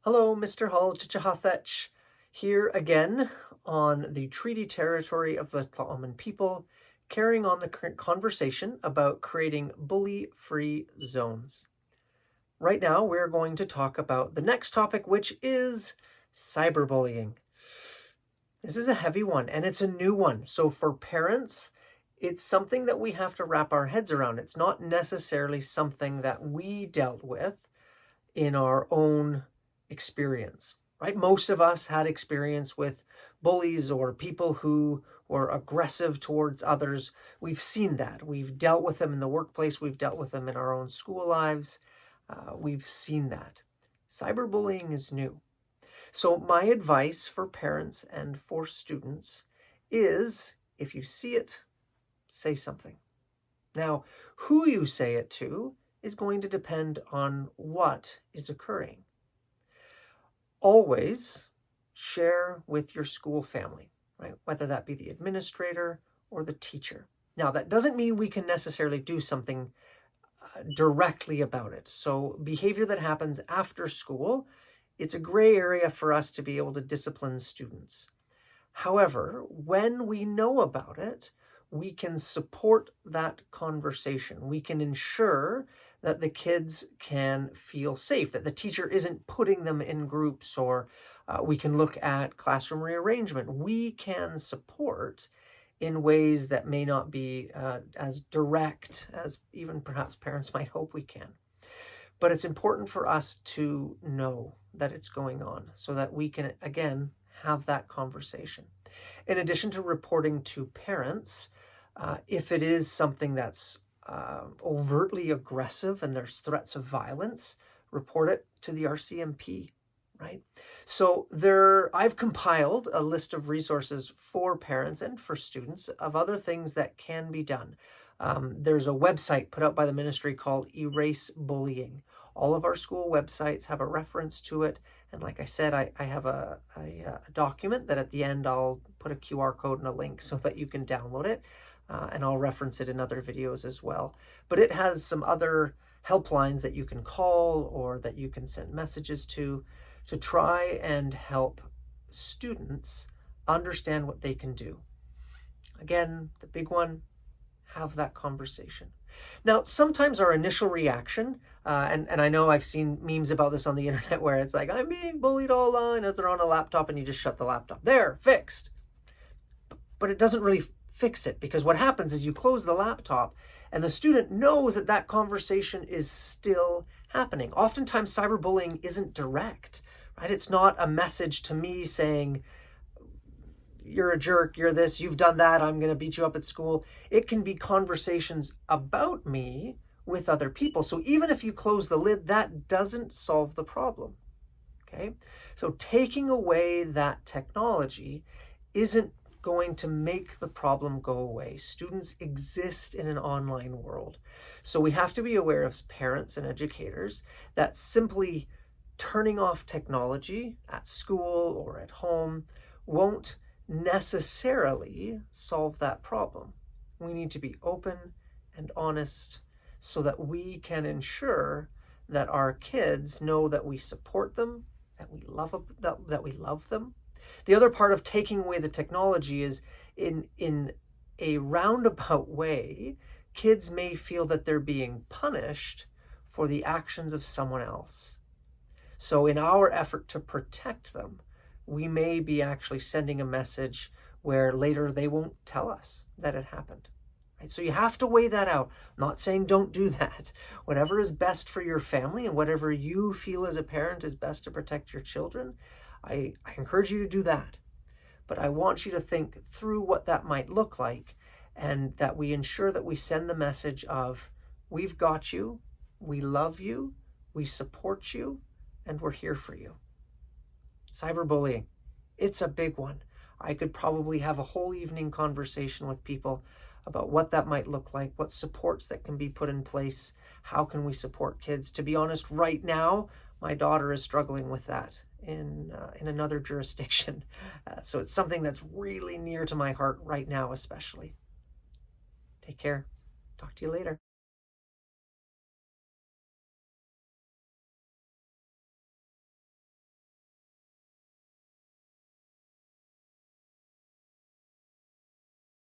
Hello, Mr. Hull Chichahathech, here again on the treaty territory of the Tla'amin people, carrying on the current conversation about creating bully-free zones. Right now, we're going to talk about the next topic, which is cyberbullying. This is a heavy one, and it's a new one. So for parents, it's something that we have to wrap our heads around. It's not necessarily something that we dealt with in our own experience, right? Most of us had experience with bullies or people who were aggressive towards others. We've seen that. We've dealt with them in the workplace. We've dealt with them in our own school lives. We've seen that. Cyberbullying is new. So my advice for parents and for students is, if you see it, say something. Now, who you say it to is going to depend on what is occurring. Always share with your school family, right? Whether that be the administrator or the teacher. Now, that doesn't mean we can necessarily do something directly about it. So behavior that happens after school, it's a gray area for us to be able to discipline students. However, when we know about it, we can support that conversation. We can ensure that the kids can feel safe, that the teacher isn't putting them in groups, or we can look at classroom rearrangement. We can support in ways that may not be as direct as even perhaps parents might hope we can. But it's important for us to know that it's going on so that we can, again, have that conversation. In addition to reporting to parents, if it is something that's overtly aggressive and there's threats of violence, report it to the RCMP, right? So I've compiled a list of resources for parents and for students of other things that can be done. There's a website put out by the ministry called Erase Bullying. All of our school websites have a reference to it. And like I said, I have a document that at the end I'll put a QR code and a link so that you can download it. And I'll reference it in other videos as well. But it has some other helplines that you can call or that you can send messages to try and help students understand what they can do. Again, the big one, have that conversation. Now, sometimes our initial reaction, and I know I've seen memes about this on the internet where it's like, I'm being bullied online as they're on a laptop, and you just shut the laptop. There, fixed. But it doesn't really fix it, because what happens is you close the laptop and the student knows that that conversation is still happening. Oftentimes cyberbullying isn't direct, right? It's not a message to me saying, you're a jerk, you're this, you've done that, I'm going to beat you up at school. It can be conversations about me with other people. So even if you close the lid, that doesn't solve the problem, okay? So taking away that technology isn't going to make the problem go away. Students exist in an online world. So we have to be aware as parents and educators that simply turning off technology at school or at home won't necessarily solve that problem. We need to be open and honest so that we can ensure that our kids know that we support them, that we love them. The other part of taking away the technology is in a roundabout way, kids may feel that they're being punished for the actions of someone else. So in our effort to protect them, we may be actually sending a message where later they won't tell us that it happened. Right? So you have to weigh that out. I'm not saying don't do that. Whatever is best for your family and whatever you feel as a parent is best to protect your children, I encourage you to do that. But I want you to think through what that might look like, and that we ensure that we send the message of, we've got you, we love you, we support you, and we're here for you. Cyberbullying, it's a big one. I could probably have a whole evening conversation with people about what that might look like, what supports that can be put in place, how can we support kids. To be honest, right now, my daughter is struggling with that in another jurisdiction. So it's something that's really near to my heart right now, especially. Take care. Talk to you later.